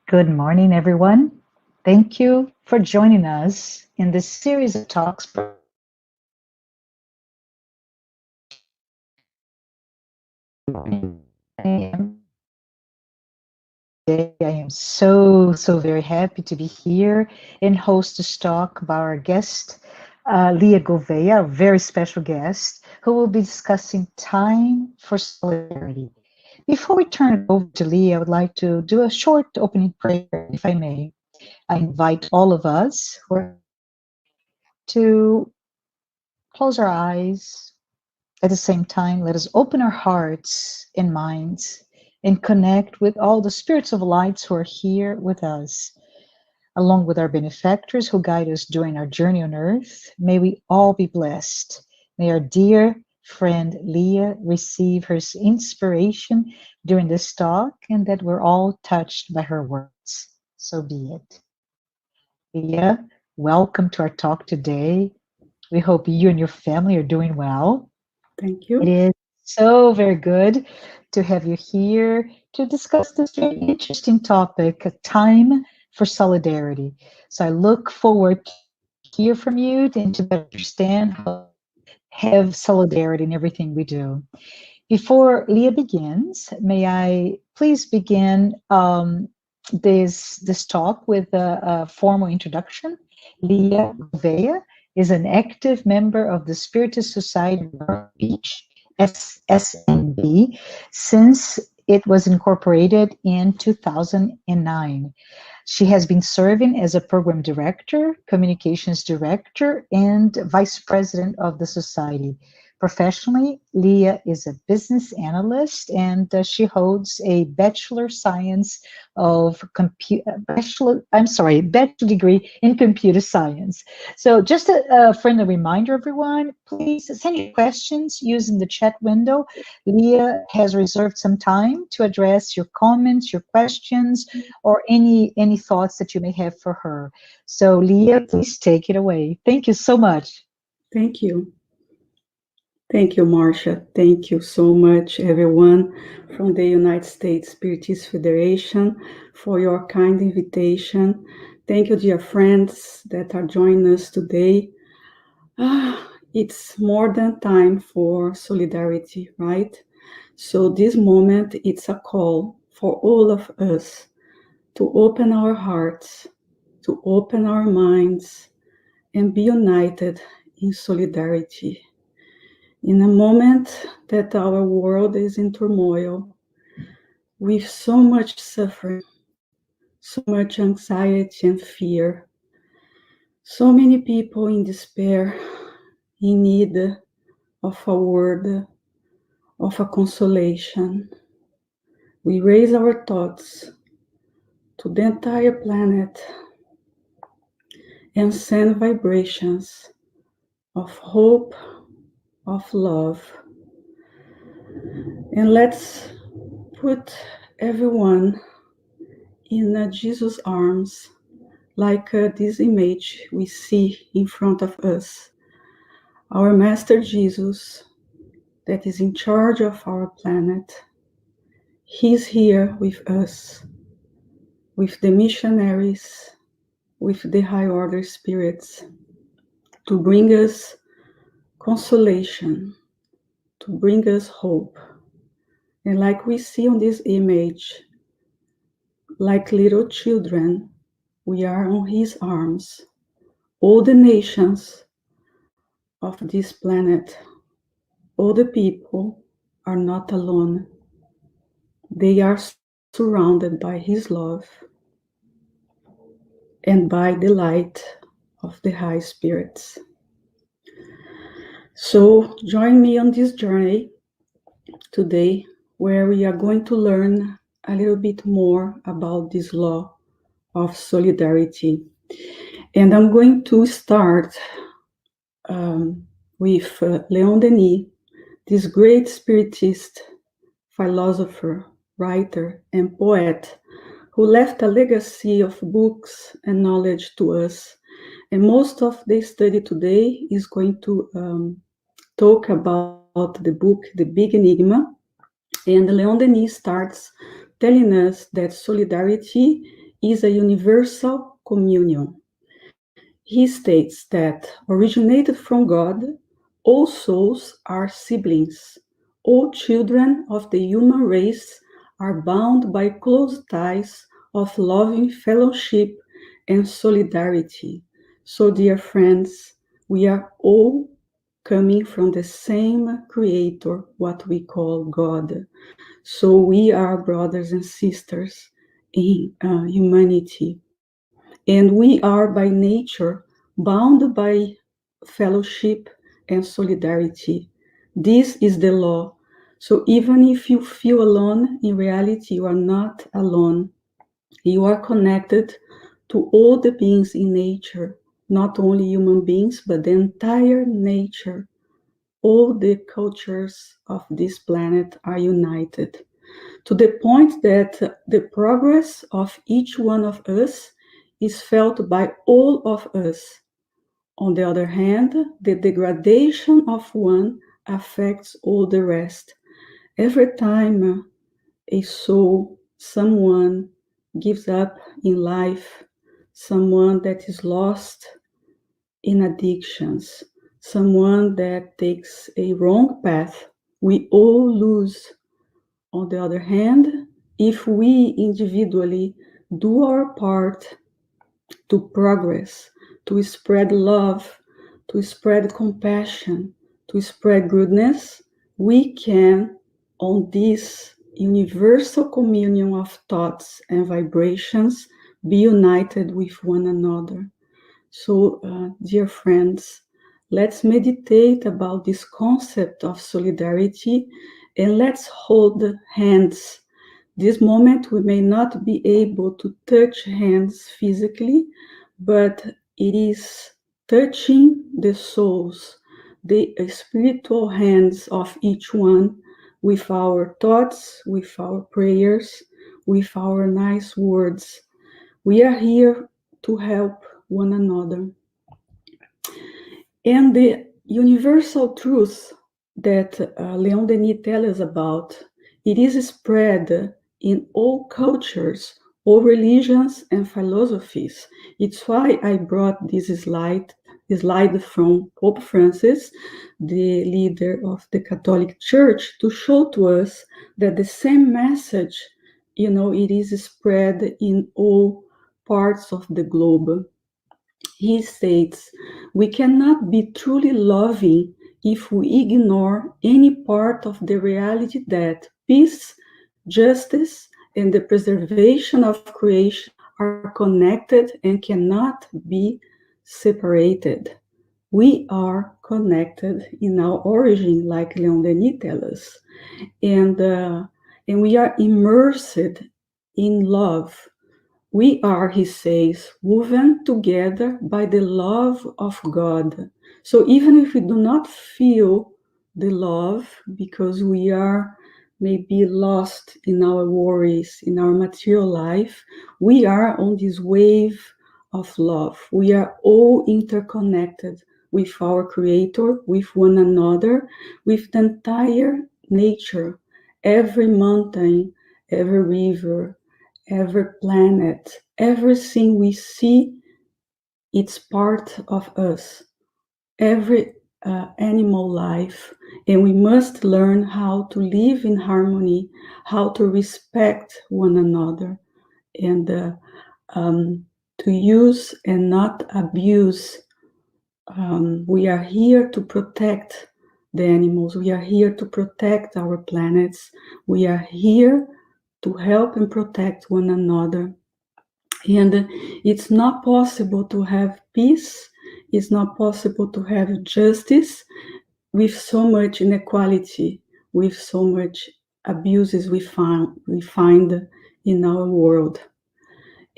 Good morning, everyone. Thank you for joining us in this series of talks. Today, I am so very happy to be here and host this talk about our guest, Leah Gouveia, a very special guest, who will be discussing time for solidarity. Before we turn it over to Leah, I would like to do a short opening prayer, if I may. I invite all of us to close our eyes. At the same time, let us open our hearts and minds and connect with all the spirits of lights who are here with us, along with our benefactors who guide us during our journey on earth. May we all be blessed. May our dear friend Leah receive her inspiration during this talk, and that we're all touched by her words. So be it. Leah, welcome to our talk today. We hope you and your family are doing well. Thank It you. is so very good to have you here to discuss this very interesting topic, time for solidarity. So I look forward to hear from you and to better understand how to have solidarity in everything we do. Before Leah begins, may I please begin this talk with a formal introduction. Leah Gouveia is an active member of the Spiritist Society of Myrtle Beach, SNB, since it was incorporated in 2009. She has been serving as a program director, communications director, and vice president of the society. Professionally, Leah is a business analyst, and she holds a bachelor degree in computer science. So just a friendly reminder, everyone, please send your questions using the chat window. Leah has reserved some time to address your comments, your questions, or any thoughts that you may have for her. So Leah, please take it away. Thank you so much. Thank you. Thank you, Marcia. Thank you so much, everyone from the United States Spiritist Federation, for your kind invitation. Thank you, dear friends that are joining us today. It's more than time for solidarity, right? So this moment, it's a call for all of us to open our hearts, to open our minds, and be united in solidarity. In a moment that our world is in turmoil, with so much suffering, so much anxiety and fear, so many people in despair, in need of a word, of a consolation, we raise our thoughts to the entire planet and send vibrations of hope, of love. And let's put everyone in Jesus' arms, like this image we see in front of us. Our Master Jesus, that is in charge of our planet, He's here with us, with the missionaries, with the high order spirits, to bring us consolation, to bring us hope. And like we see on this image, like little children, we are on His arms. All the nations of this planet, all the people are not alone. They are surrounded by His love and by the light of the high spirits. So join me on this journey today, where we are going to learn a little bit more about this law of solidarity. And I'm going to start with Leon Denis, this great spiritist, philosopher, writer, and poet who left a legacy of books and knowledge to us. And most of the study today is going to talk about the book, The Big Enigma. And Leon Denis starts telling us that solidarity is a universal communion. He states that, originated from God, all souls are siblings. All children of the human race are bound by close ties of loving fellowship and solidarity. So, dear friends, we are all coming from the same Creator, what we call God. So, we are brothers and sisters in humanity. And we are by nature bound by fellowship and solidarity. This is the law. So even if you feel alone, in reality, you are not alone. You are connected to all the beings in nature, not only human beings, but the entire nature. All the cultures of this planet are united, to the point that the progress of each one of us is felt by all of us. On the other hand, the degradation of one affects all the rest. Every time a soul, someone gives up in life, someone that is lost in addictions, someone that takes a wrong path, we all lose. On the other hand, if we individually do our part to progress, to spread love, to spread compassion, to spread goodness, we can, on this universal communion of thoughts and vibrations, be united with one another. So, dear friends, let's meditate about this concept of solidarity and let's hold hands. This moment we may not be able to touch hands physically, but it is touching the souls, the spiritual hands of each one with our thoughts, with our prayers, with our nice words. We are here to help one another. And the universal truth that Leon Denis tells us about, it is spread in all cultures, all religions and philosophies. It's why I brought this slide from Pope Francis, the leader of the Catholic Church, to show to us that the same message, it is spread in all parts of the globe. He states, we cannot be truly loving if we ignore any part of the reality that peace, justice, and the preservation of creation are connected and cannot be separated. We are connected in our origin, like Leon Denis tells us, and we are immersed in love. We are, he says, woven together by the love of God. So even if we do not feel the love because we are maybe lost in our worries, in our material life, we are on this wave of love. We are all interconnected with our Creator, with one another, with the entire nature, every mountain, every river, every planet, everything we see, it's part of us, every animal life, and we must learn how to live in harmony, how to respect one another, and to use and not abuse. We are here to protect the animals, we are here to protect our planets, we are here to help and protect one another. And it's not possible to have peace, it's not possible to have justice with so much inequality, with so much abuses we find in our world.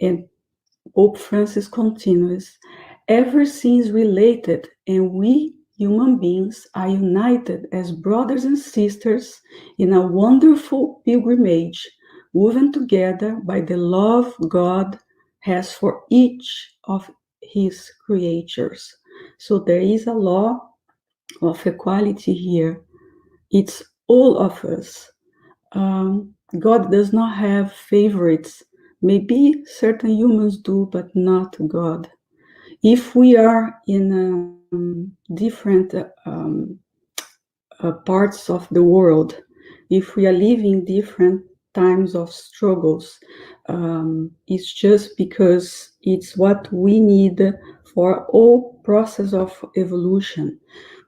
And Pope Francis continues, everything is related, and we human beings are united as brothers and sisters in a wonderful pilgrimage, woven together by the love God has for each of his creatures. So there is a law of equality here. It's all of us. God does not have favorites. Maybe certain humans do, but not God. If we are in different parts of the world, if we are living different times of struggles, it's just because it's what we need for all process of evolution.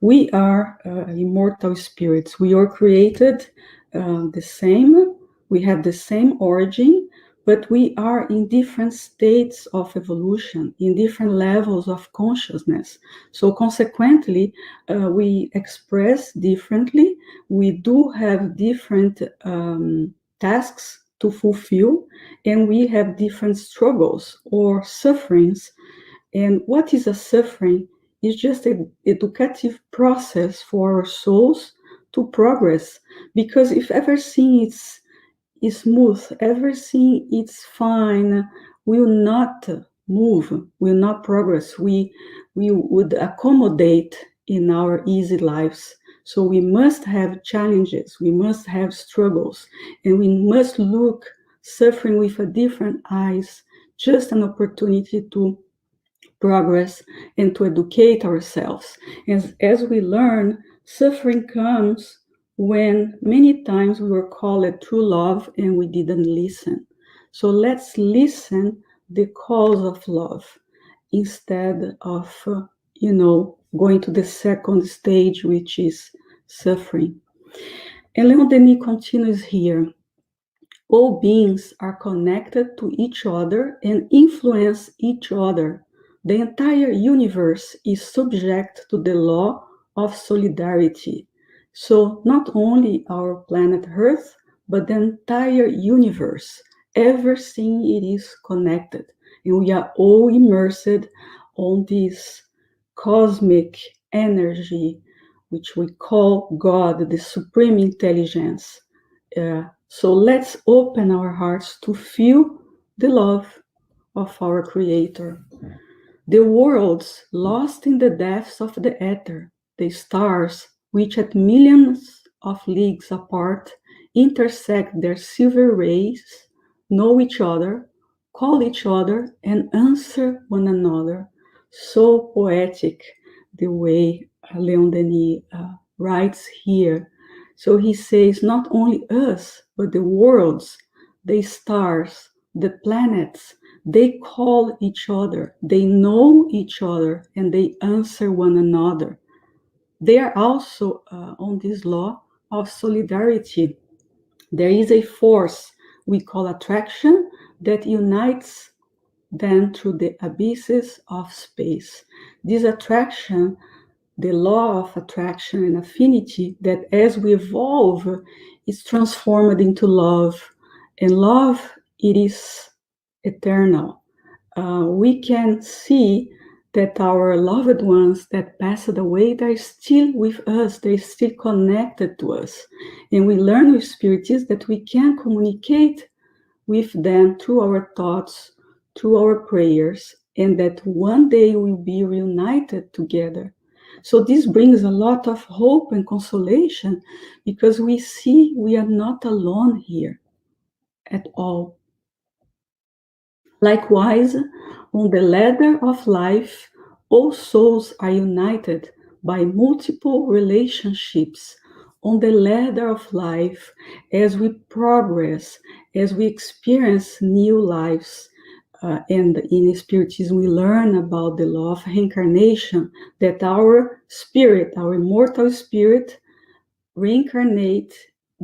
We are immortal spirits. We are created the same. We have the same origin, but we are in different states of evolution, in different levels of consciousness. So consequently, we express differently. We do have different tasks to fulfill, and we have different struggles or sufferings. And what is a suffering? Is just an educative process for our souls to progress. Because if everything is smooth, everything is fine, will not move, will not progress. We would accommodate in our easy lives. So we must have challenges, we must have struggles, and we must look suffering with a different eyes, just an opportunity to progress and to educate ourselves. As we learn, suffering comes when many times we were called true love and we didn't listen. So let's listen the calls of love instead of, going to the second stage, which is suffering. And Leon Denis continues here. All beings are connected to each other and influence each other. The entire universe is subject to the law of solidarity. So not only our planet Earth, but the entire universe, everything it is connected. And we are all immersed on this cosmic energy, which we call God, the supreme intelligence. So let's open our hearts to feel the love of our Creator. The worlds lost in the depths of the ether, the stars, which at millions of leagues apart intersect their silver rays, know each other, call each other, and answer one another. So poetic the way Leon Denis writes here. So he says not only us, but the worlds, the stars, the planets, they call each other, they know each other, and they answer one another. They are also on this law of solidarity. There is a force we call attraction that unites them through the abysses of space. This attraction, the law of attraction and affinity, that as we evolve is transformed into love. And love, it is eternal. We can see that our loved ones that passed away, they're still with us, they're still connected to us. And we learn with Spiritism that we can communicate with them through our thoughts, through our prayers, and that one day we'll be reunited together. So this brings a lot of hope and consolation because we see we are not alone here at all. Likewise, on the ladder of life, all souls are united by multiple relationships. On the ladder of life, as we progress, as we experience new lives, and in Spiritism, we learn about the law of reincarnation, that our spirit, our immortal spirit, reincarnate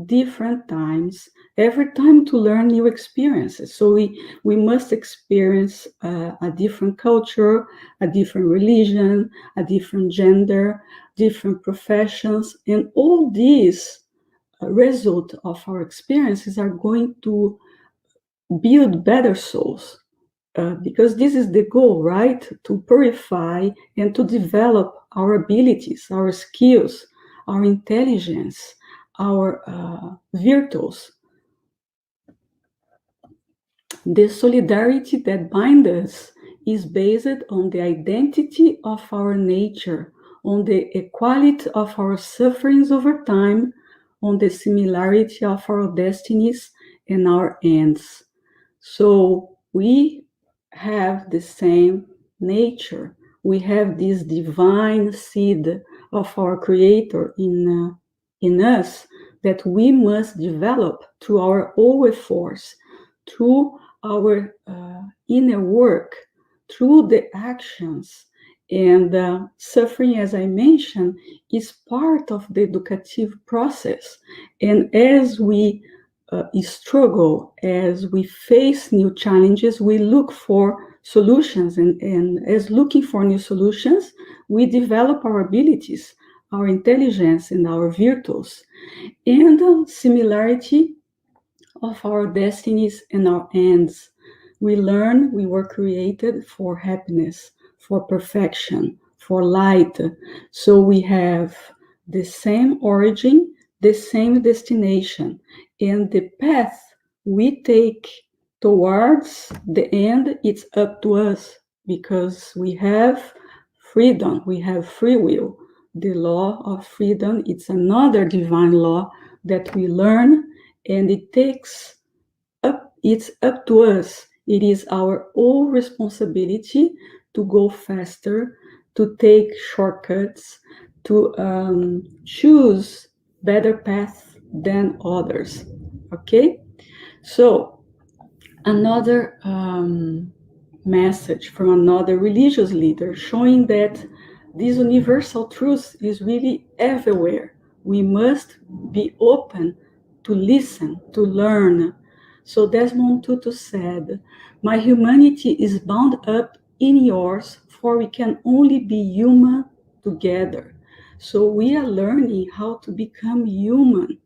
different times, every time to learn new experiences. So we must experience a different culture, a different religion, a different gender, different professions, and all these result of our experiences are going to build better souls. Because this is the goal, right? To purify and to develop our abilities, our skills, our intelligence, our virtues. The solidarity that binds us is based on the identity of our nature, on the equality of our sufferings over time, on the similarity of our destinies and our ends. So we have the same nature. We have this divine seed of our Creator in us that we must develop through our own efforts, through our inner work, through the actions. And suffering, as I mentioned, is part of the educative process. And as we struggle, as we face new challenges, we look for solutions. And as looking for new solutions, we develop our abilities, our intelligence, and our virtues. And similarity of our destinies and our ends. We learn we were created for happiness, for perfection, for light. So we have the same origin, the same destination, and the path we take towards the end, it's up to us because we have freedom, we have free will. The law of freedom, it's another divine law that we learn, and it's up to us. It is our own responsibility to go faster, to take shortcuts, to choose better paths than others. Okay? So, another message from another religious leader showing that this universal truth is really everywhere. We must be open to listen, to learn. So Desmond Tutu said, "My humanity is bound up in yours, for we can only be human together." So we are learning how to become human.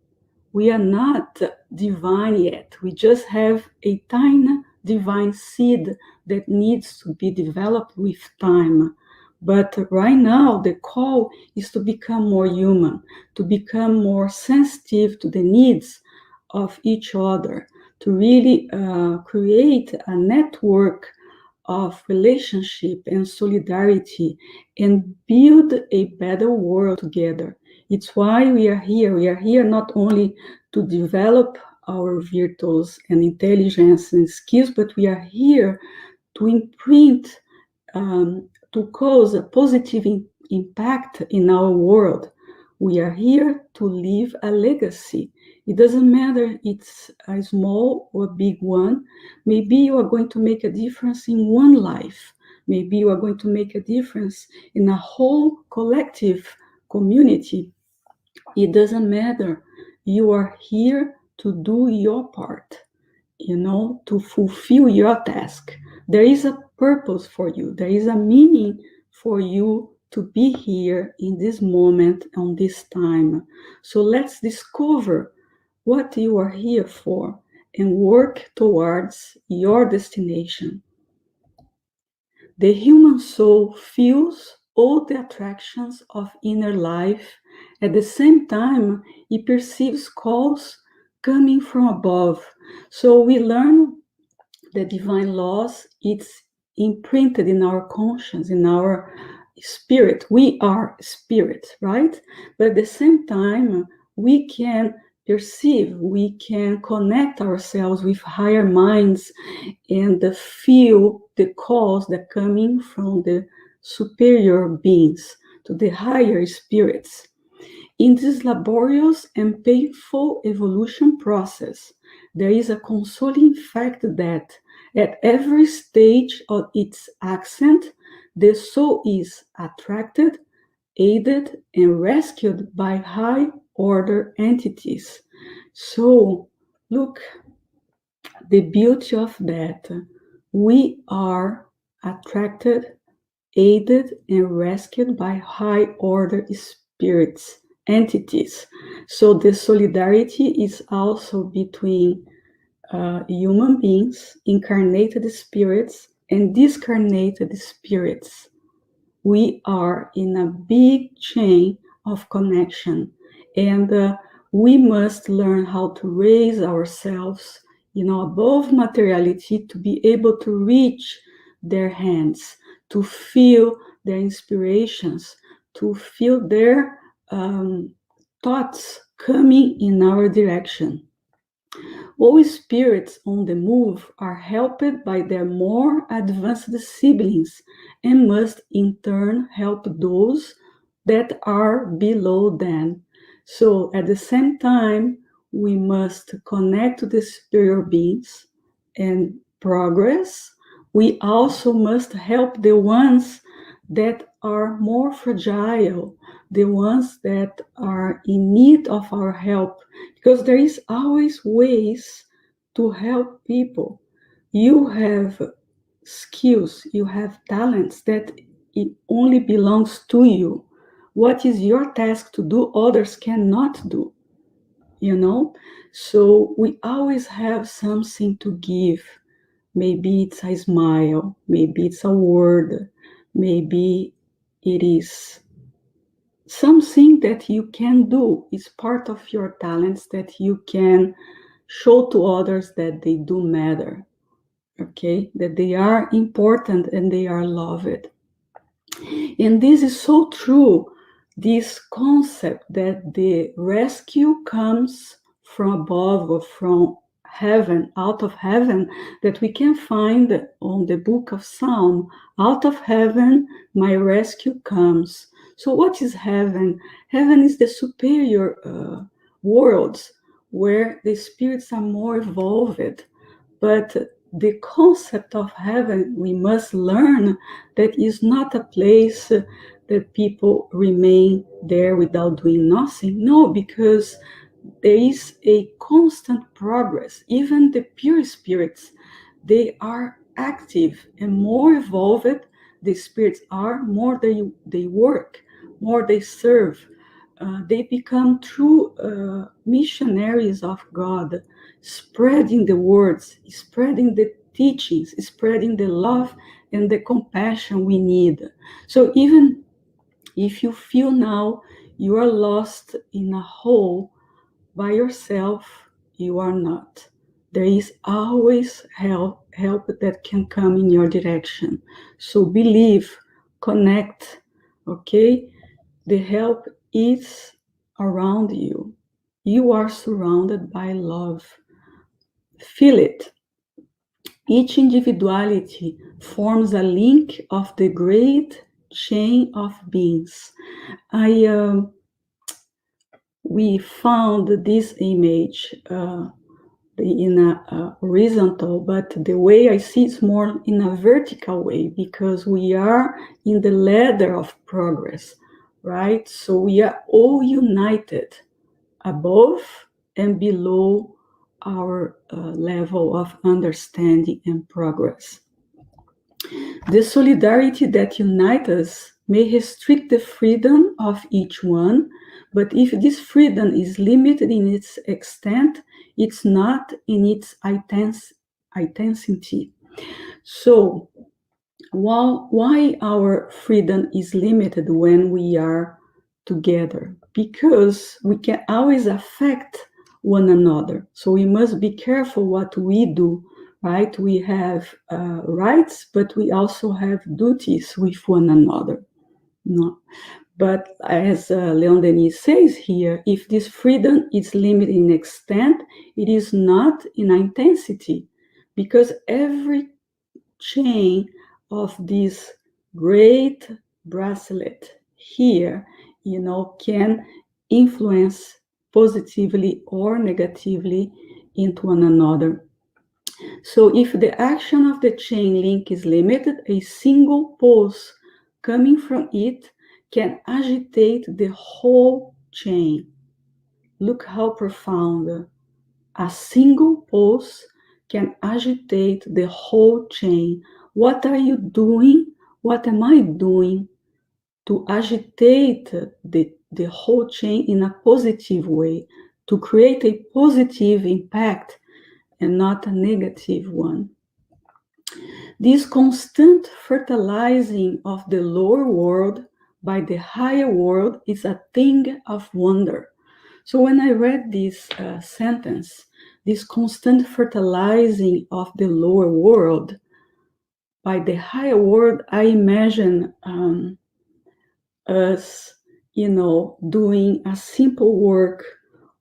We are not divine yet. We just have a tiny divine seed that needs to be developed with time. But right now, the call is to become more human, to become more sensitive to the needs of each other, to really create a network of relationship and solidarity and build a better world together. It's why we are here. We are here not only to develop our virtues and intelligence and skills, but we are here to imprint, to cause a positive impact in our world. We are here to leave a legacy. It doesn't matter it's a small or big one. Maybe you are going to make a difference in one life. Maybe you are going to make a difference in a whole collective community. It doesn't matter. You are here to do your part, to fulfill your task. There is a purpose for you. There is a meaning for you to be here in this moment, on this time. So let's discover what you are here for and work towards your destination. The human soul feels all the attractions of inner life. At the same time, it perceives calls coming from above. So we learn the divine laws. It's imprinted in our conscience, in our spirit. We are spirit, right? But at the same time, we can perceive, we can connect ourselves with higher minds and feel the calls that coming from the superior beings, to the higher spirits. In this laborious and painful evolution process, there is a consoling fact that at every stage of its ascent, the soul is attracted, aided, and rescued by high order entities. So, look, the beauty of that. We are attracted, aided, and rescued by high order spirits, entities. So the solidarity is also between human beings, incarnated spirits, and discarnated spirits. We are in a big chain of connection, and we must learn how to raise ourselves, above materiality, to be able to reach their hands, to feel their inspirations, to feel their thoughts coming in our direction. All spirits on the move are helped by their more advanced siblings and must in turn help those that are below them. So at the same time, we must connect to the superior beings and progress. We also must help the ones that are more fragile, the ones that are in need of our help, because there is always ways to help people. You have skills, you have talents that it only belongs to you. What is your task to do, others cannot do, you know? So we always have something to give. Maybe it's a smile, maybe it's a word, maybe it is something that you can do. It's part of your talents that you can show to others that they do matter, okay? That they are important and they are loved. And this is so true, this concept that the rescue comes from above or from heaven, out of heaven, that we can find on the book of Psalm. Out of heaven, my rescue comes. So what is heaven? Heaven is the superior worlds where the spirits are more evolved. But the concept of heaven, we must learn that is not a place that people remain there without doing nothing. No, because there is a constant progress. Even the pure spirits, they are active and more evolved the spirits are, more they work, more they serve. They become true missionaries of God, spreading the words, spreading the teachings, spreading the love and the compassion we need. So even if you feel now you are lost in a hole by yourself, you are not. There is always help that can come in your direction. So believe, connect, okay? The help is around you. You are surrounded by love. Feel it. Each individuality forms a link of the great chain of beings. We found this image in a horizontal, but the way I see it's more in a vertical way, because we are in the ladder of progress, right? So we are all united above and below our level of understanding and progress. The solidarity that unites us may restrict the freedom of each one, but if this freedom is limited in its extent, it's not in its intensity. So, why our freedom is limited when we are together? Because we can always affect one another. So we must be careful what we do, right? We have rights, but we also have duties with one another. No. But as Leon Denis says here, if this freedom is limited in extent, it is not in intensity, because every chain of this great bracelet here, can influence positively or negatively into one another. So if the action of the chain link is limited, a single pulse coming from it can agitate the whole chain. Look how profound. A single pulse can agitate the whole chain. What are you doing? What am I doing to agitate the whole chain in a positive way, to create a positive impact and not a negative one? This constant fertilizing of the lower world by the higher world is a thing of wonder. So when I read this sentence, this constant fertilizing of the lower world by the higher world, I imagine us, doing a simple work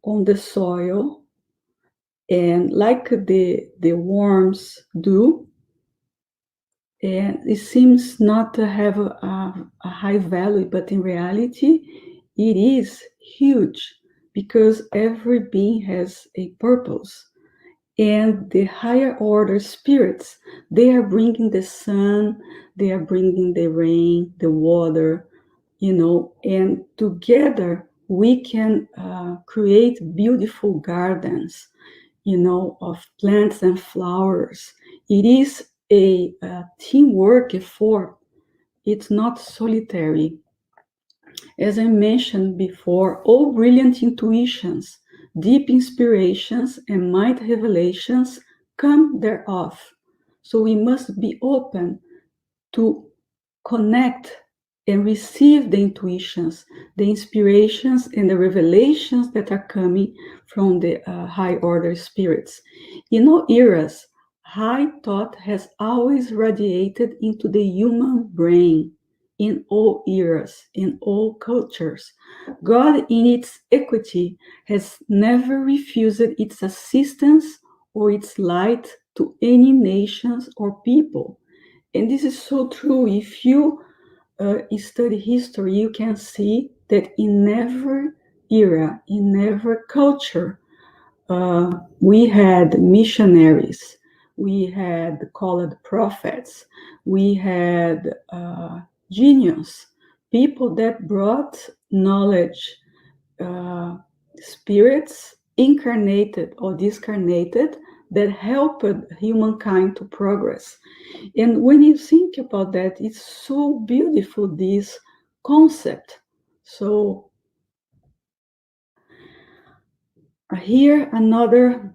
on the soil, And like the worms do, and it seems not to have a high value, but in reality, it is huge because every being has a purpose. And the higher order spirits, they are bringing the sun, they are bringing the rain, the water, and together we can create beautiful gardens, of plants and flowers. It is a teamwork effort. It's not solitary. As I mentioned before, all brilliant intuitions, deep inspirations, and mind revelations come thereof. So we must be open to connect and receive the intuitions, the inspirations, and the revelations that are coming from the high order spirits. In all eras, high thought has always radiated into the human brain. In all eras, in all cultures, God, in its equity, has never refused its assistance or its light to any nations or people. And this is so true. If you study history, you can see that in every era, in every culture, we had missionaries, we had called prophets, we had genius, people that brought knowledge, spirits incarnated or discarnated that helped humankind to progress. And when you think about that, it's so beautiful, this concept. So here another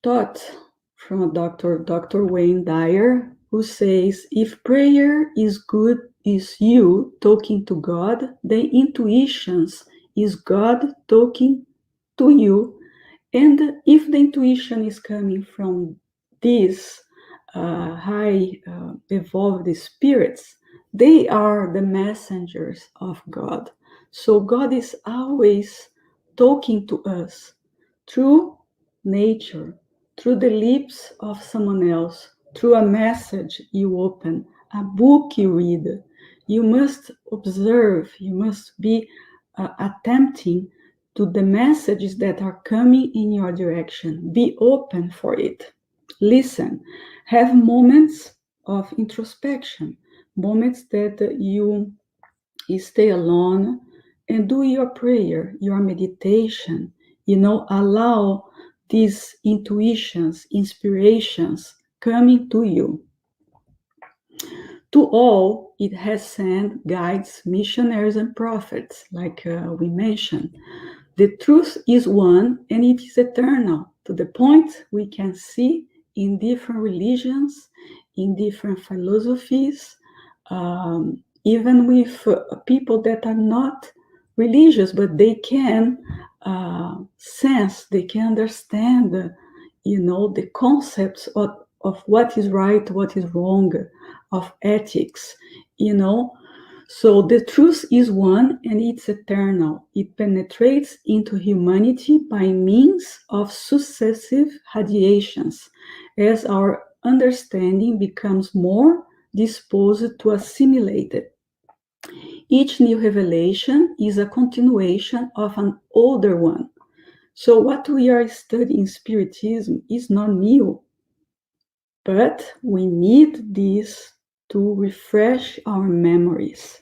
thought from a doctor, Dr. Wayne Dyer, who says, if prayer is good, is you talking to God, then intuitions is God talking to you. And if the intuition is coming from these high evolved spirits, they are the messengers of God. So God is always talking to us through nature, through the lips of someone else, through a message you open, a book you read. You must observe, you must be attempting to the messages that are coming in your direction. Be open for it. Listen. Have moments of introspection, moments that you stay alone and do your prayer, your meditation. Allow these intuitions, inspirations coming to you. To all, it has sent guides, missionaries, and prophets, like we mentioned. The truth is one, and it is eternal, to the point we can see in different religions, in different philosophies, even with people that are not religious, but they can sense, they can understand, the concepts of what is right, what is wrong, of ethics, So the truth is one and it's eternal. It penetrates into humanity by means of successive radiations as our understanding becomes more disposed to assimilate it. Each new revelation is a continuation of an older one. So what we are studying Spiritism is not new, but we need this to refresh our memories.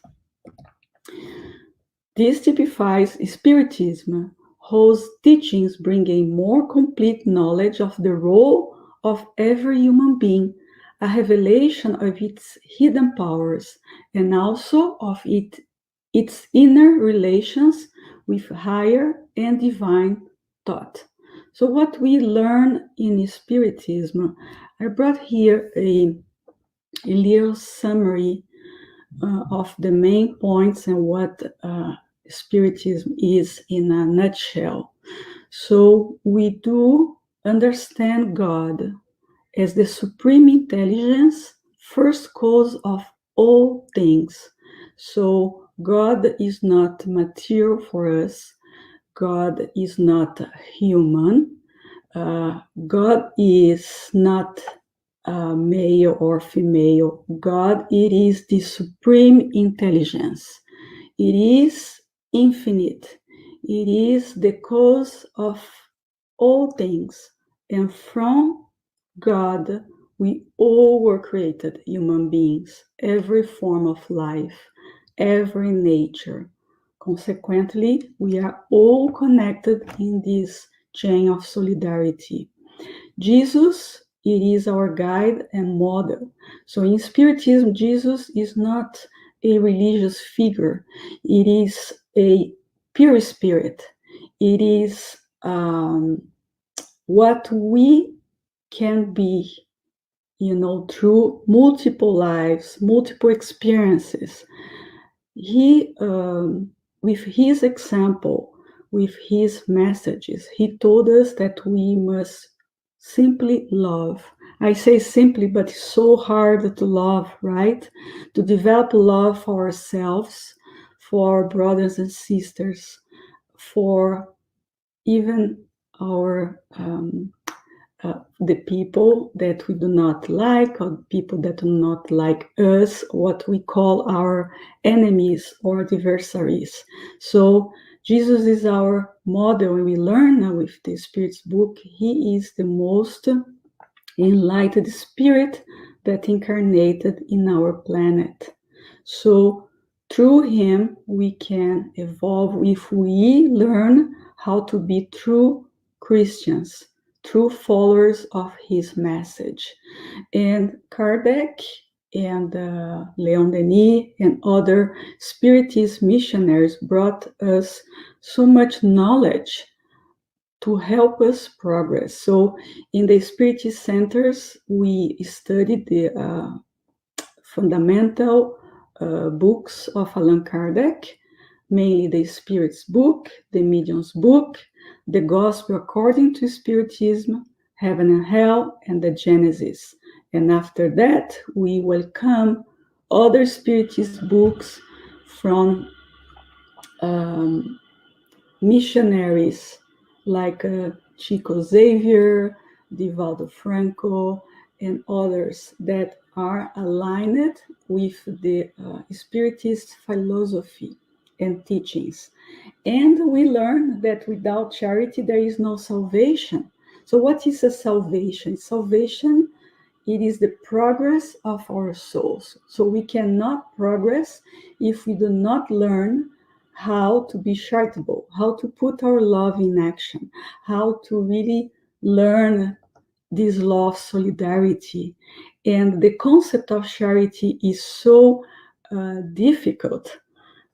This typifies Spiritism, whose teachings bring a more complete knowledge of the role of every human being, a revelation of its hidden powers, and also of its inner relations with higher and divine thought. So what we learn in Spiritism, I brought here a little summary of the main points and what Spiritism is in a nutshell. So we do understand God as the supreme intelligence, first cause of all things. So God is not material for us. God is not human. God is not male or female. God, it is the supreme intelligence. It is infinite. It is the cause of all things. And from God, we all were created, human beings, every form of life, every nature. Consequently, we are all connected in this chain of solidarity. Jesus, it is our guide and model. So in Spiritism, Jesus is not a religious figure. It is a pure spirit. It is what we can be, through multiple lives, multiple experiences. He, with his example, with his messages, he told us that we must simply love. I say simply, but it's so hard to love, right? To develop love for ourselves, for our brothers and sisters, for even our the people that we do not like, or people that do not like us, what we call our enemies or adversaries. So Jesus is our model, and we learn with the Spirit's book. He is the most enlightened spirit that incarnated in our planet. So through him we can evolve if we learn how to be true Christians, true followers of his message. And Kardec and Leon Denis and other Spiritist missionaries brought us so much knowledge to help us progress. So in the Spiritist centers, we studied the fundamental books of Allan Kardec, mainly the Spirit's book, the Medium's book, the Gospel according to Spiritism, Heaven and Hell, and the Genesis. And after that, we welcome other Spiritist books from missionaries like Chico Xavier, Divaldo Franco, and others that are aligned with the Spiritist philosophy and teachings. And we learn that without charity there is no salvation. So what is a salvation? Salvation, it is the progress of our souls. So we cannot progress if we do not learn how to be charitable, how to put our love in action, how to really learn this law of solidarity. And the concept of charity is so difficult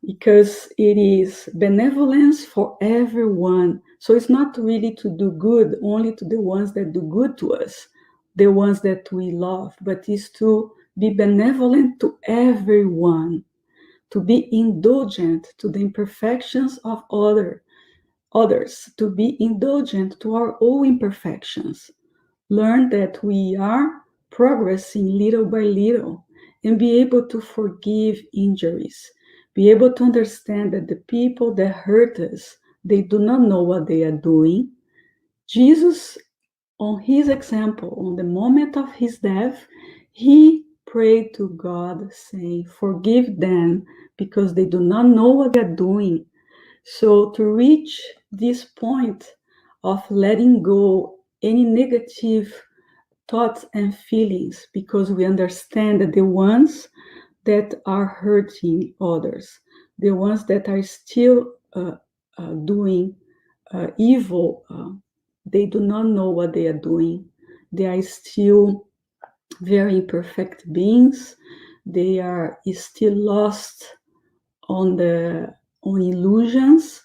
because it is benevolence for everyone. So it's not really to do good only to the ones that do good to us, the ones that we love, but is to be benevolent to everyone, to be indulgent to the imperfections of others, to be indulgent to our own imperfections. Learn that we are progressing little by little and be able to forgive injuries, be able to understand that the people that hurt us, they do not know what they are doing. Jesus, on his example, on the moment of his death, he prayed to God saying, forgive them because they do not know what they're doing. So to reach this point of letting go any negative thoughts and feelings, because we understand that the ones that are hurting others, the ones that are still doing evil, they do not know what they are doing. They are still very imperfect beings. They are still lost on illusions.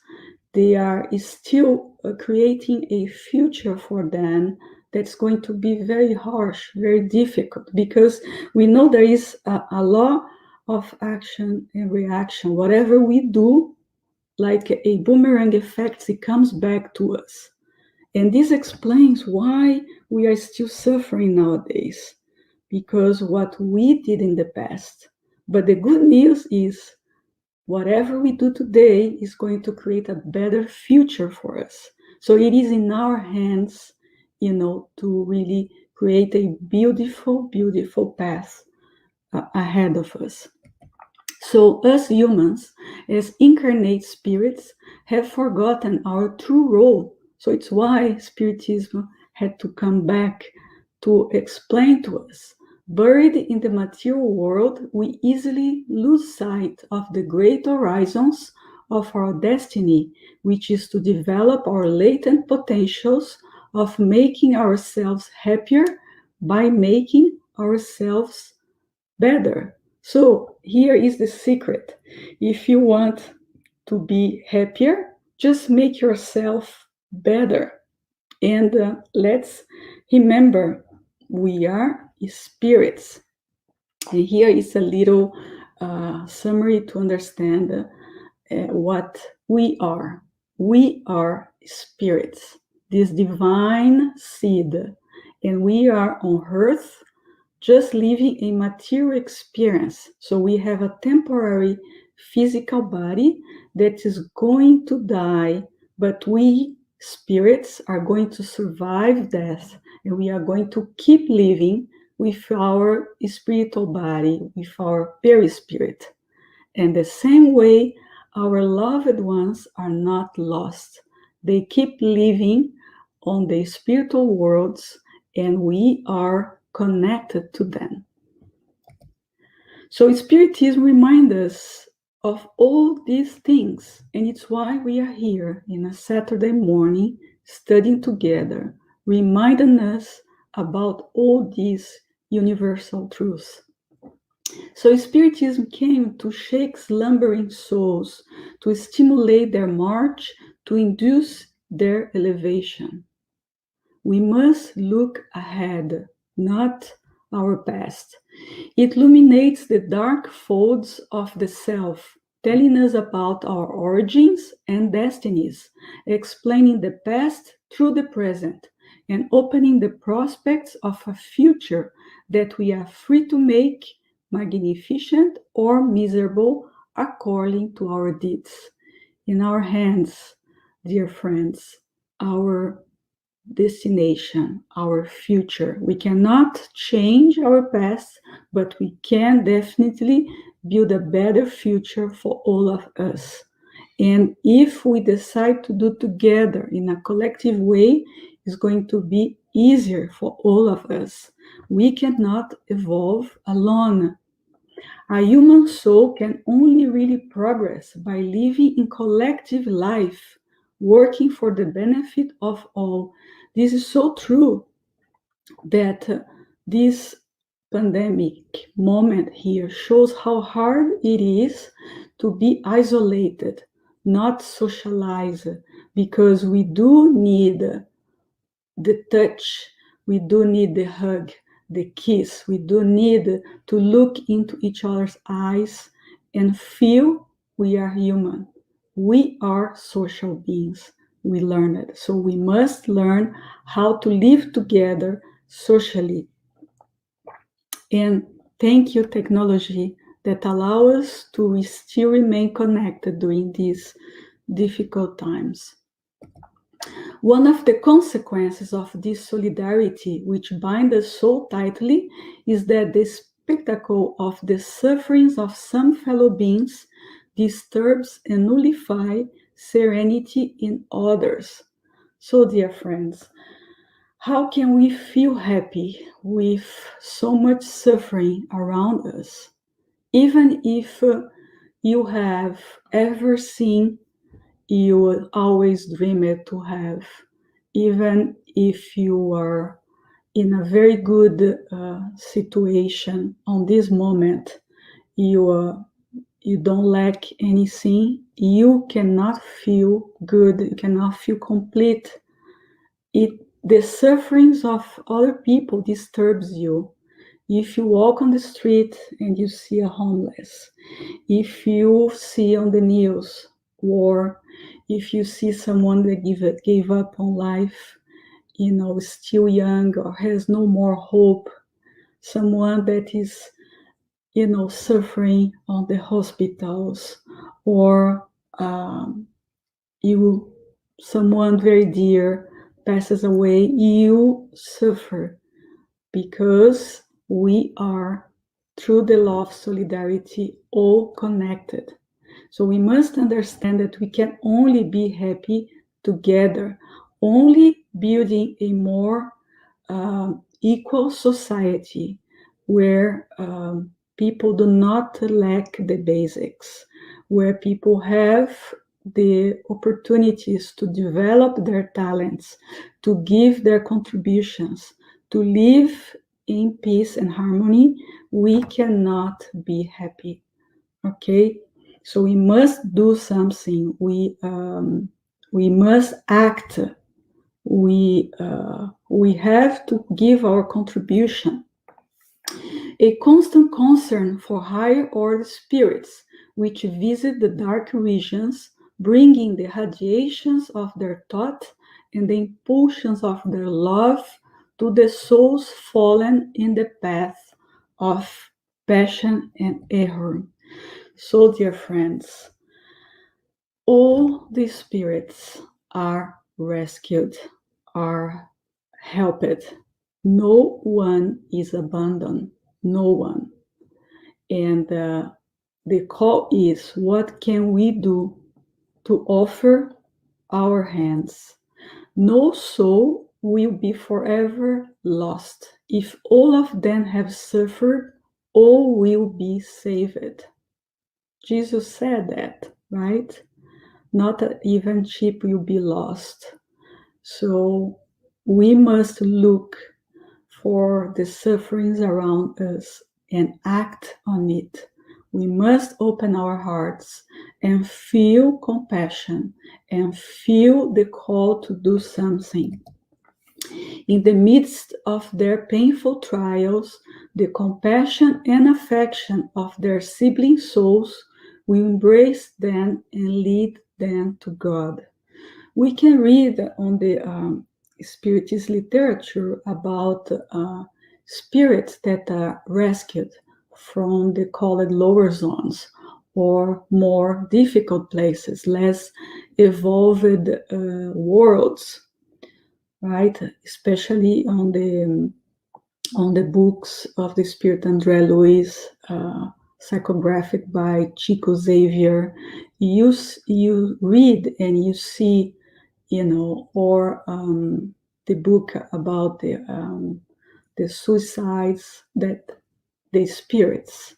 They are still creating a future for them that's going to be very harsh, very difficult, because we know there is a law of action and reaction. Whatever we do, like a boomerang effect, it comes back to us. And this explains why we are still suffering nowadays, because what we did in the past. But the good news is whatever we do today is going to create a better future for us. So it is in our hands, to really create a beautiful, beautiful path ahead of us. So us humans, as incarnate spirits, have forgotten our true role. So it's why Spiritism had to come back to explain to us. Buried in the material world, we easily lose sight of the great horizons of our destiny, which is to develop our latent potentials of making ourselves happier by making ourselves better. So here is the secret. If you want to be happier, just make yourself better. And let's remember, we are spirits. And here is a little summary to understand what we are. We are spirits, this divine seed, and we are on earth just living a material experience. So we have a temporary physical body that is going to die, but we spirits are going to survive death, and we are going to keep living with our spiritual body, with our perispirit. And the same way, our loved ones are not lost. They keep living on the spiritual worlds, and we are connected to them. So Spiritism reminds us of all these things, and it's why we are here in a Saturday morning studying together, reminding us about all these universal truths. So Spiritism came to shake slumbering souls, to stimulate their march, to induce their elevation. We must look ahead, not our past. It illuminates the dark folds of the self, telling us about our origins and destinies, explaining the past through the present, and opening the prospects of a future that we are free to make magnificent or miserable according to our deeds. In our hands, dear friends, our destination, our future. We cannot change our past, but we can definitely build a better future for all of us. And if we decide to do together in a collective way, it's going to be easier for all of us. We cannot evolve alone. A human soul can only really progress by living in collective life, working for the benefit of all. This is so true that this pandemic moment here shows how hard it is to be isolated, not socialized, because we do need the touch, we do need the hug, the kiss, we do need to look into each other's eyes and feel we are human. We are social beings. We learn it. So we must learn how to live together socially. And thank you, technology, that allow us to still remain connected during these difficult times. One of the consequences of this solidarity, which binds us so tightly, is that the spectacle of the sufferings of some fellow beings disturbs and nullifies serenity in others. So, dear friends, how can we feel happy with so much suffering around us? Even if you have ever seen you always dreamed to have, even if you are in a very good situation on this moment, you don't lack anything, you cannot feel good, you cannot feel complete. The sufferings of other people disturbs you. If you walk on the street and you see a homeless, if you see on the news war, if you see someone that gave up on life, still young or has no more hope, someone that is suffering on the hospitals, or someone very dear passes away, you suffer because we are, through the law of solidarity, all connected. So we must understand that we can only be happy together, only building a more equal society where people do not lack the basics, where people have the opportunities to develop their talents, to give their contributions, to live in peace and harmony. We cannot be happy. Okay, so we must do something. We must act. We have to give our contribution. A constant concern for higher order spirits, which visit the dark regions, bringing the radiations of their thought and the impulsions of their love to the souls fallen in the path of passion and error. So, dear friends, all the spirits are rescued, are helped. No one is abandoned, no one. And the call is, what can we do to offer our hands? No soul will be forever lost. If all of them have suffered, all will be saved. Jesus said that, right? Not even sheep will be lost. So we must look for the sufferings around us and act on it. We must open our hearts and feel compassion and feel the call to do something. In the midst of their painful trials, the compassion and affection of their sibling souls will embrace them and lead them to God. We can read on the Spiritist literature about spirits that are rescued from the called lower zones or more difficult places, less evolved worlds, right? Especially on the books of the Spirit André Luiz, psychographic by Chico Xavier. You read and you see, or the book about the suicides that the spirits,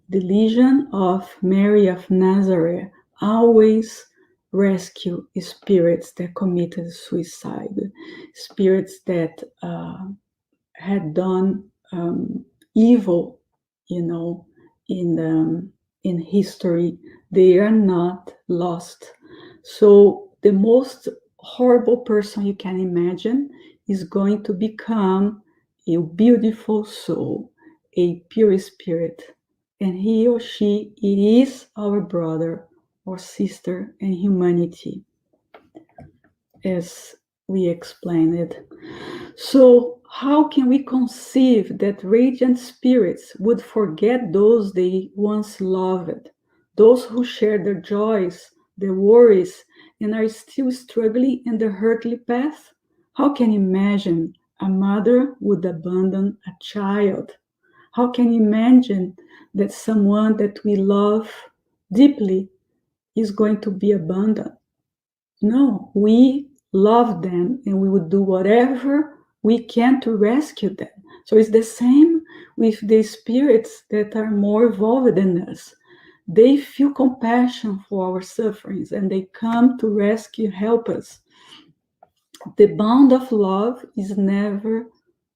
the Legion of Mary of Nazareth, always rescue spirits that committed suicide, spirits that had done evil, in history. They are not lost. So the most horrible person you can imagine is going to become a beautiful soul, a pure spirit, and he or she, it is our brother or sister in humanity, as we explained it. So how can we conceive that radiant spirits would forget those they once loved, those who shared their joys, their worries, and are still struggling in the earthly path? How can you imagine a mother would abandon a child? How can you imagine that someone that we love deeply is going to be abandoned? No, we love them and we would do whatever we can to rescue them. So it's the same with the spirits that are more evolved than us. They feel compassion for our sufferings and they come to rescue, help us. The bond of love is never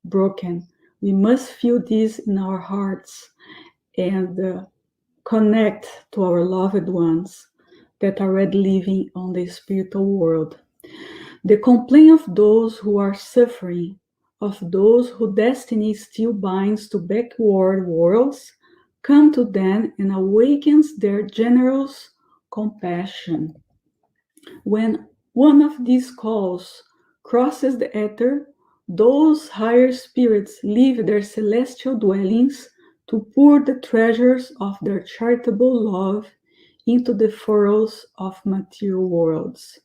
broken. We must feel this in our hearts and connect to our loved ones that are already living on the spiritual world. The complaint of those who are suffering, of those whose destiny still binds to backward worlds, come to them and awakens their generous compassion. When one of these calls crosses the ether, those higher spirits leave their celestial dwellings to pour the treasures of their charitable love into the furrows of material worlds.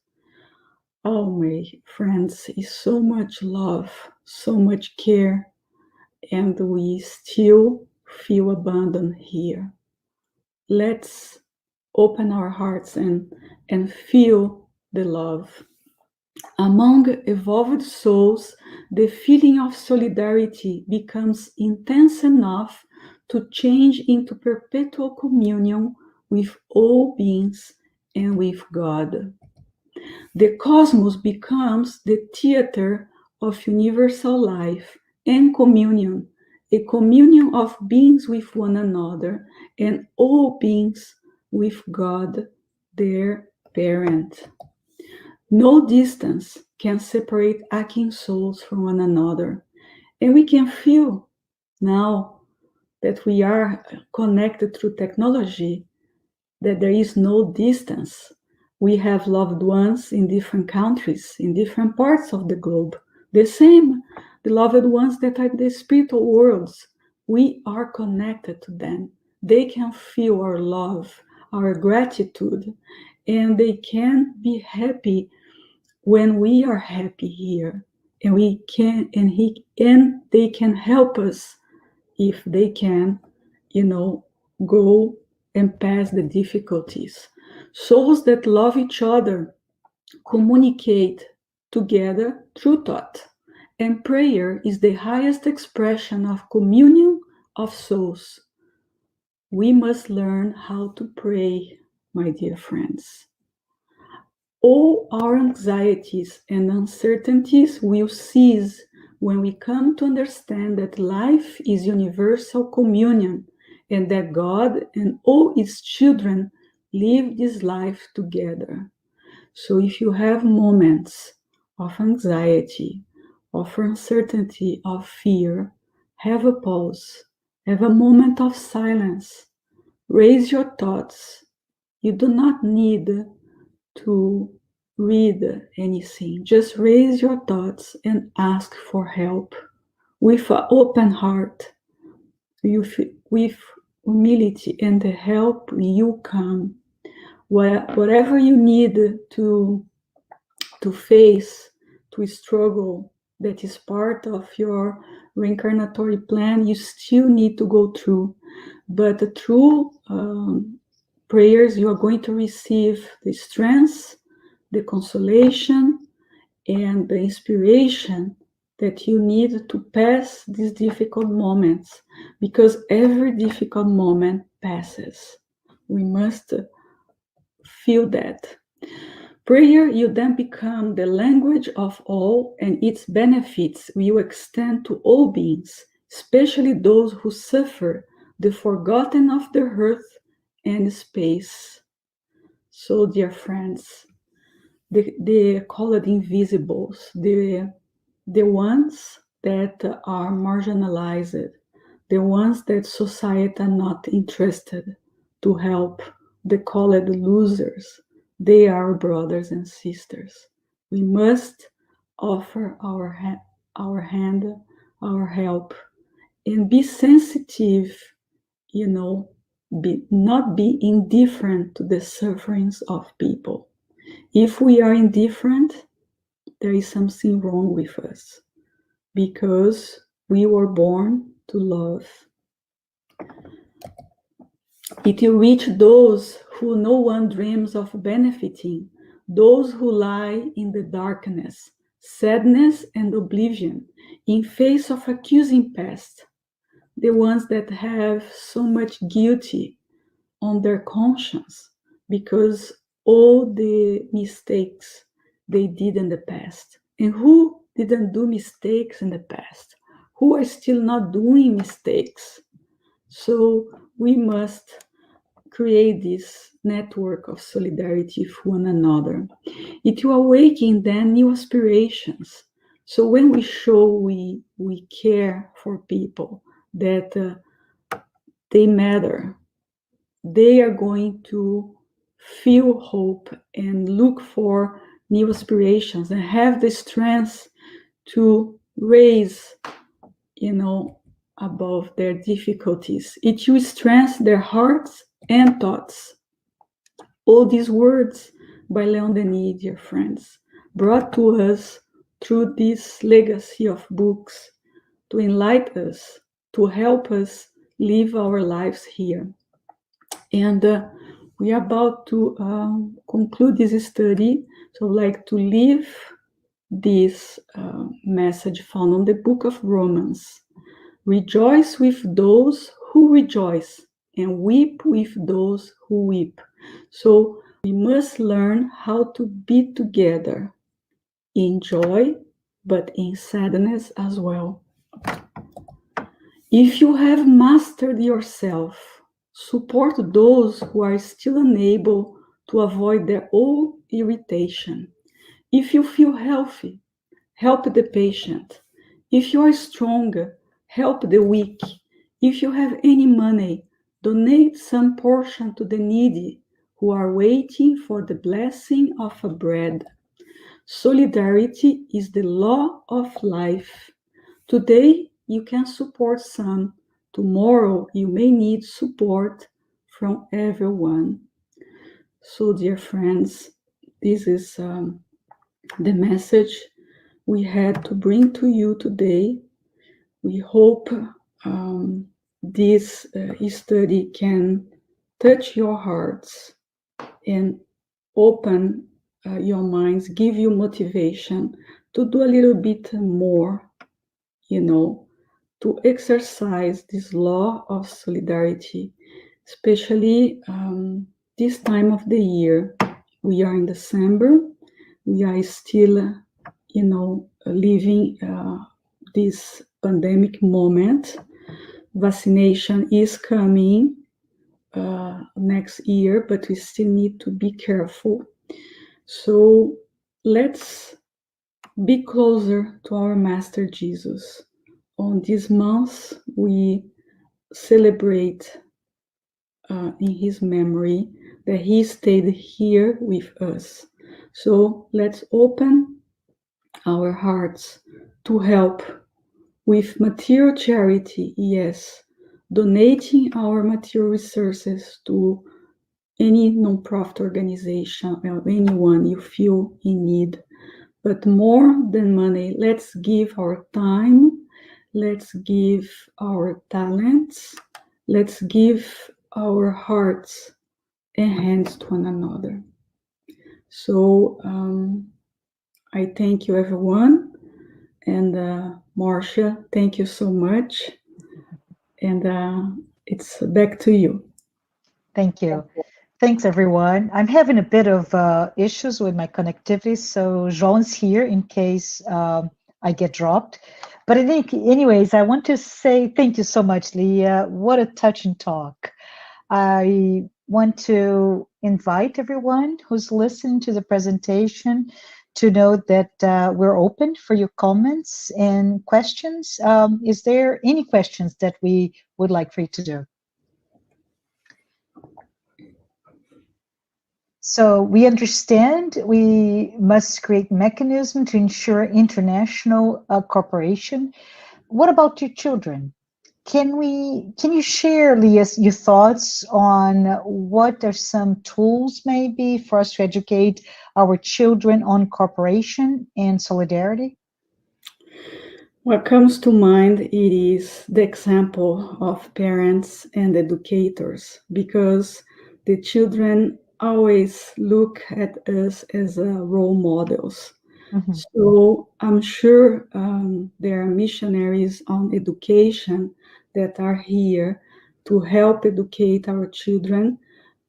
Oh, my friends, is so much love, so much care, and we still feel abandoned here. Let's open our hearts and feel the love. Among evolved souls, the feeling of solidarity becomes intense enough to change into perpetual communion with all beings and with God. The cosmos becomes the theater of universal life and communion, a communion of beings with one another and all beings with God, their parent. No distance can separate akin souls from one another. And we can feel now that we are connected through technology that there is no distance. We have loved ones in different countries, in different parts of the globe. The same, the loved ones that are in the spiritual worlds. We are connected to them. They can feel our love, our gratitude, and they can be happy when we are happy here, and we can, and they can help us if they can, go and pass the difficulties. Souls that love each other communicate together through thought, and prayer is the highest expression of communion of souls. We must learn how to pray, my dear friends. All our anxieties and uncertainties will cease when we come to understand that life is universal communion and that God and all His children live this life together. So if you have moments of anxiety, of uncertainty, of fear, have a pause, have a moment of silence, raise your thoughts. You do not need to read anything. Just raise your thoughts and ask for help with an open heart, with humility, and the help will come. Whatever you need to face, to struggle, that is part of your reincarnatory plan, you still need to go through. But through prayers, you are going to receive the strength, the consolation, and the inspiration that you need to pass these difficult moments, because every difficult moment passes. We must feel that. Prayer, you then become the language of all, and its benefits will extend to all beings, especially those who suffer the forgotten of the earth and space. So, dear friends, they call it invisibles, the ones that are marginalized, the ones that society are not interested to help, they call it losers. They are brothers and sisters. We must offer our hand, our help, and be sensitive, not be indifferent to the sufferings of people. If we are indifferent, there is something wrong with us, because we were born to love. It will reach those who no one dreams of benefiting, those who lie in the darkness, sadness and oblivion, in face of accusing past, the ones that have so much guilty on their conscience because all the mistakes they did in the past. And who didn't do mistakes in the past? Who are still not doing mistakes? So we must create this network of solidarity with one another. It will awaken then new aspirations. So when we show we care for people, that they matter, they are going to feel hope and look for new aspirations and have the strength to raise, above their difficulties. It will strengthen their hearts and thoughts. All these words by Leon Denis, dear friends, brought to us through this legacy of books to enlighten us, to help us live our lives here. And we are about to conclude this study. So I'd like to leave this message found on the book of Romans. Rejoice with those who rejoice and weep with those who weep. So we must learn how to be together in joy, but in sadness as well. If you have mastered yourself, support those who are still unable to avoid their own irritation. If you feel healthy, help the patient. If you are strong, help the weak. If you have any money, donate some portion to the needy who are waiting for the blessing of a bread. Solidarity is the law of life. Today, you can support some. Tomorrow, you may need support from everyone. So, dear friends, this is the message we had to bring to you today. We hope this study can touch your hearts and open your minds, give you motivation to do a little bit more, to exercise this law of solidarity, especially this time of the year. We are in December. We are still, living this pandemic moment. Vaccination is coming next year, but we still need to be careful. So let's be closer to our Master Jesus. On this month, we celebrate in his memory that he stayed here with us. So let's open our hearts to help with material charity, yes, donating our material resources to any non-profit organization or anyone you feel in need. But more than money, let's give our time, let's give our talents, let's give our hearts and hands to one another. So I thank you, everyone. And Marcia, thank you so much. And it's back to you. Thank you. Thanks, everyone. I'm having a bit of issues with my connectivity, so Joan's here in case I get dropped. But I think, anyways, I want to say thank you so much, Leah. What a touching talk. I want to invite everyone who's listening to the presentation to know that we're open for your comments and questions. Is there any questions that we would like for you to do? So we understand we must create mechanism to ensure international cooperation. What about your children? Can you share, Leah, your thoughts on what are some tools maybe for us to educate our children on cooperation and solidarity? What comes to mind it is the example of parents and educators, because the children always look at us as role models. Mm-hmm. So I'm sure there are missionaries on education that are here to help educate our children.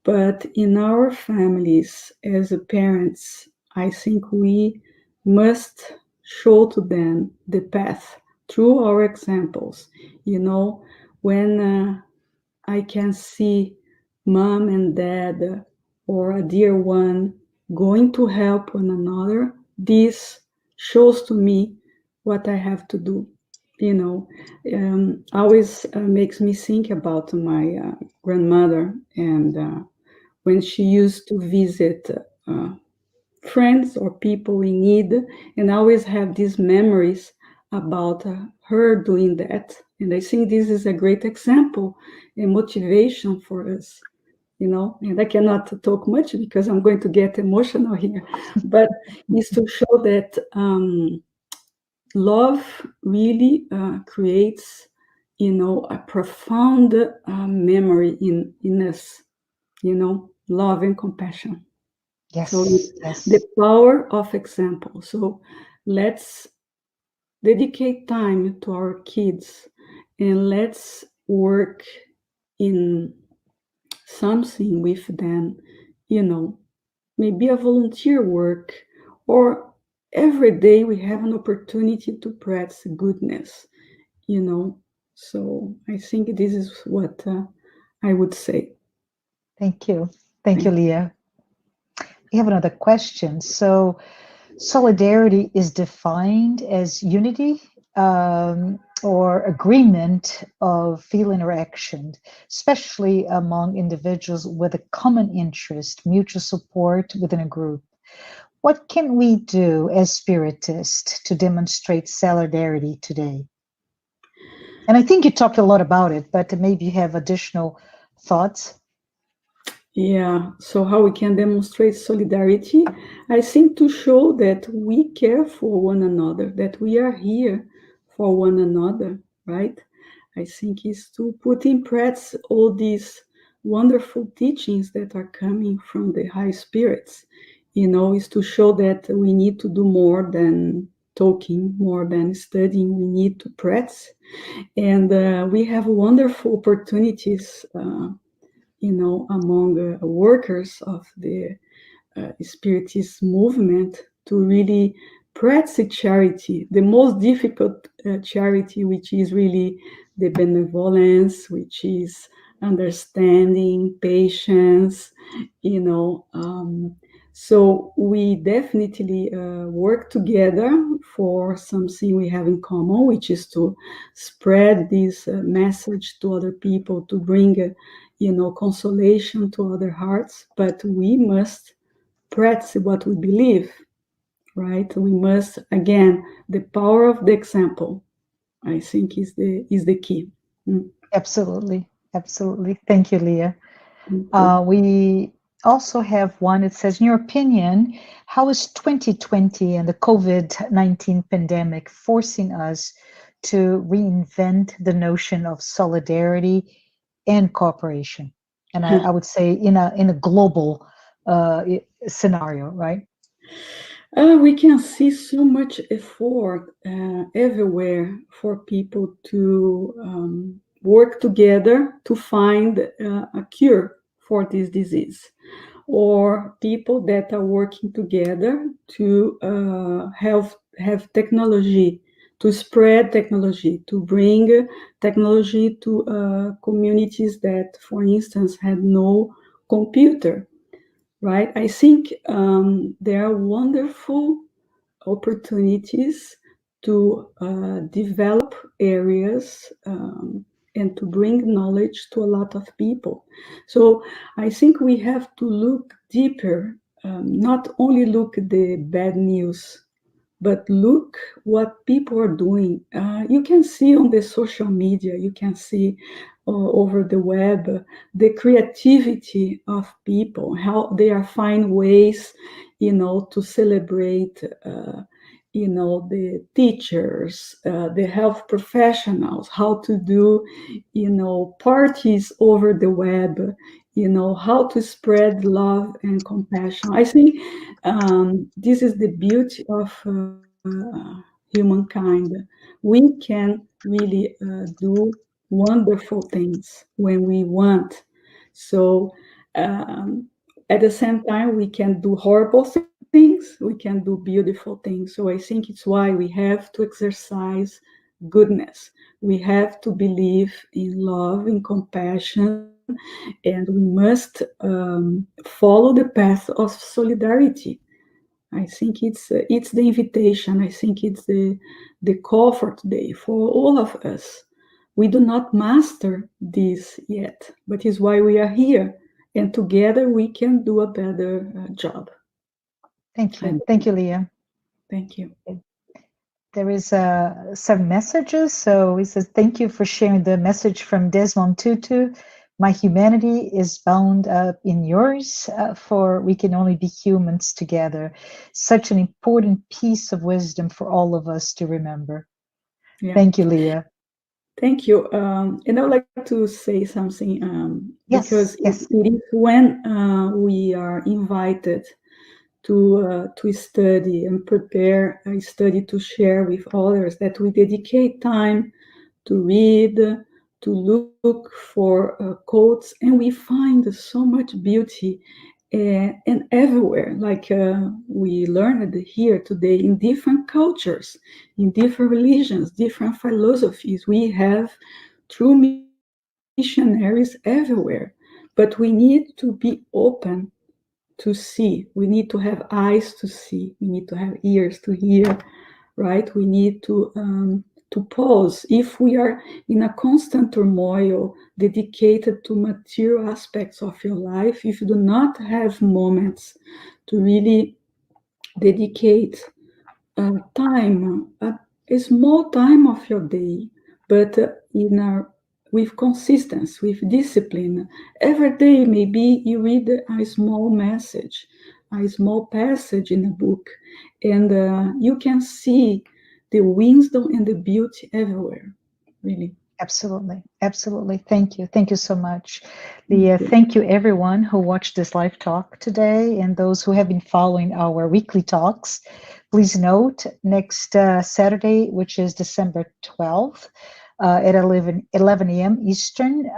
But in our families, as parents, I think we must show to them the path through our examples. When I can see mom and dad or a dear one going to help one another, this shows to me what I have to do. Always makes me think about my grandmother, and when she used to visit friends or people in need, and I always have these memories about her doing that. And I think this is a great example and motivation for us, and I cannot talk much because I'm going to get emotional here, but is to show that love really creates, a profound memory in us, love and compassion. So Yes, it's the yes. power of example. So let's dedicate time to our kids, and let's work in something with them, you know, maybe a volunteer work, or every day we have an opportunity to practice goodness, you know. So I think this is what I would say. Thank you. Thank you, Thank Leah. We have another question. So, solidarity is defined as unity or agreement of feeling or action, especially among individuals with a common interest, mutual support within a group. What can we do as spiritists to demonstrate solidarity today? And I think you talked a lot about it, but maybe you have additional thoughts. Yeah, so how we can demonstrate solidarity? I think to show that we care for one another, that we are here for one another, right? I think is to put in practice all these wonderful teachings that are coming from the high spirits. Is to show that we need to do more than talking, more than studying. We need to practice, and we have wonderful opportunities. Among workers of the Spiritist movement to really practice charity, the most difficult charity, which is really the benevolence, which is understanding, patience, you know. So we definitely work together for something we have in common, which is to spread this message to other people, to bring, consolation to other hearts. But we must practice what we believe, right? We must, again, the power of the example, I think, is the key. Mm. Absolutely. Absolutely. Thank you, Leah. Okay. We also have one. It says, in your opinion, how is 2020 and the COVID-19 pandemic forcing us to reinvent the notion of solidarity and cooperation? And I would say in a global scenario, right? We can see so much effort everywhere for people to work together to find a cure for this disease, or people that are working together to have technology, to spread technology, to bring technology to communities that, for instance, had no computer, right? I think there are wonderful opportunities to develop areas and to bring knowledge to a lot of people. So I think we have to look deeper, not only look at the bad news, but look what people are doing. You can see on the social media, you can see over the web, the creativity of people, how they are find ways, to celebrate, the teachers, the health professionals, how to do, parties over the web, how to spread love and compassion. I think this is the beauty of humankind. We can really do wonderful things when we want. So at the same time, we can do horrible things, we can do beautiful things. So I think it's why we have to exercise goodness. We have to believe in love, in compassion, and we must follow the path of solidarity. I think it's the invitation. I think it's the call for today for all of us. We do not master this yet, but it's why we are here, and together we can do a better job. Thank I you. Thank believe. you, Leah. Thank you. There is some messages. So he says, thank you for sharing the message from Desmond Tutu. My humanity is bound up in yours, for we can only be humans together. Such an important piece of wisdom for all of us to remember. Yeah. Thank you, Leah. Thank you. And I would like to say something because Yes. it is when we are invited to study and prepare a study to share with others that we dedicate time to read, to look for quotes, and we find so much beauty and everywhere. Like we learned here today, in different cultures, in different religions, different philosophies, we have true missionaries everywhere. But we need to be open to see. We need to have eyes to see. We need to have ears to hear, right? We need to pause. If we are in a constant turmoil dedicated to material aspects of your life, if you do not have moments to really dedicate time, a small time of your day, but with consistency, with discipline. Every day, maybe you read a small message, a small passage in a book, and you can see the wisdom and the beauty everywhere, really. Absolutely. Absolutely. Thank you. Thank you so much, Leah. Thank you, everyone who watched this live talk today and those who have been following our weekly talks. Please note next Saturday, which is December 12th, at 11 a.m. Eastern,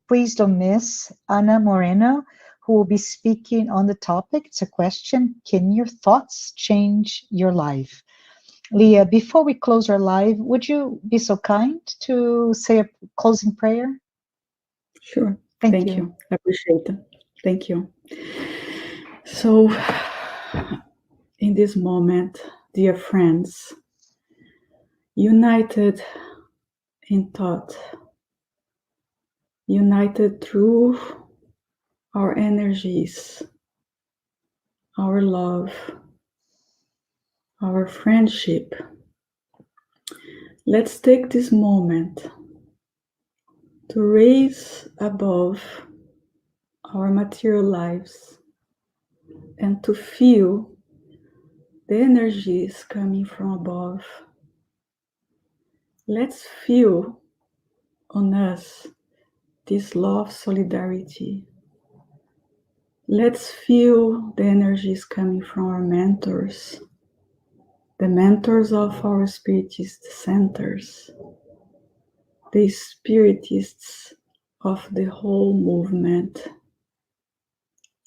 please don't miss Ana Moreno, who will be speaking on the topic. It's a question: can your thoughts change your life? Leah, before we close our live, would you be so kind to say a closing prayer? Sure. Thank Thank you. you. I appreciate it. Thank you. So, in this moment, dear friends, united in thought, united through our energies, our love, our friendship. Let's take this moment to raise above our material lives and to feel the energies coming from above. Let's feel on us this love, solidarity. Let's feel the energies coming from our mentors, the mentors of our spiritist centers, the spiritists of the whole movement,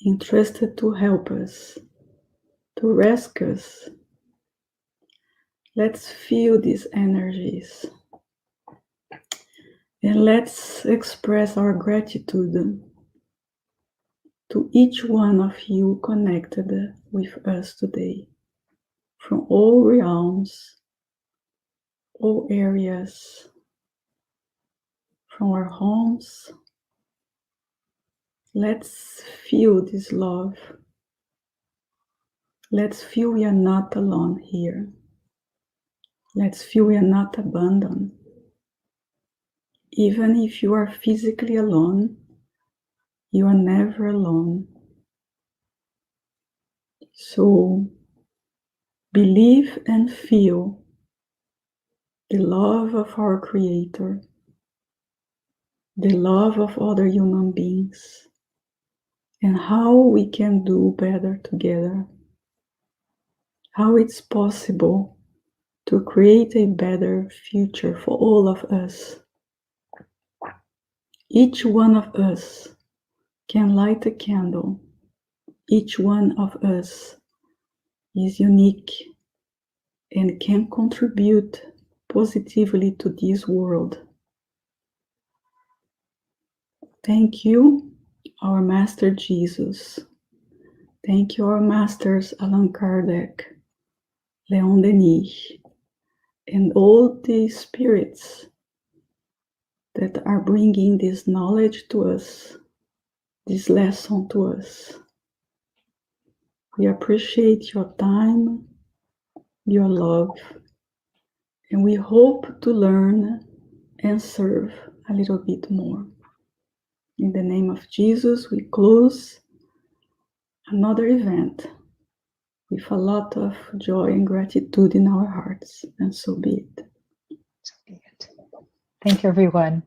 entrusted to help us, to rescue us. Let's feel these energies and let's express our gratitude to each one of you connected with us today, from all realms, all areas, from our homes. Let's feel this love. Let's feel we are not alone here. Let's feel we are not abandoned. Even if you are physically alone, you are never alone. So believe and feel the love of our Creator, the love of other human beings, and how we can do better together. How it's possible to create a better future for all of us. Each one of us can light a candle. Each one of us is unique and can contribute positively to this world. Thank you, our Master Jesus. Thank you, our Masters Allan Kardec, Leon Denis, and all the spirits that are bringing this knowledge to us, this lesson to us. We appreciate your time, your love, And we hope to learn and serve a little bit more. In the name of Jesus, we close another event with a lot of joy and gratitude in our hearts. And so be it. So be it. Thank you, everyone.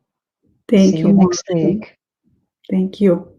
Thank See you, you next Martin. week. Thank you.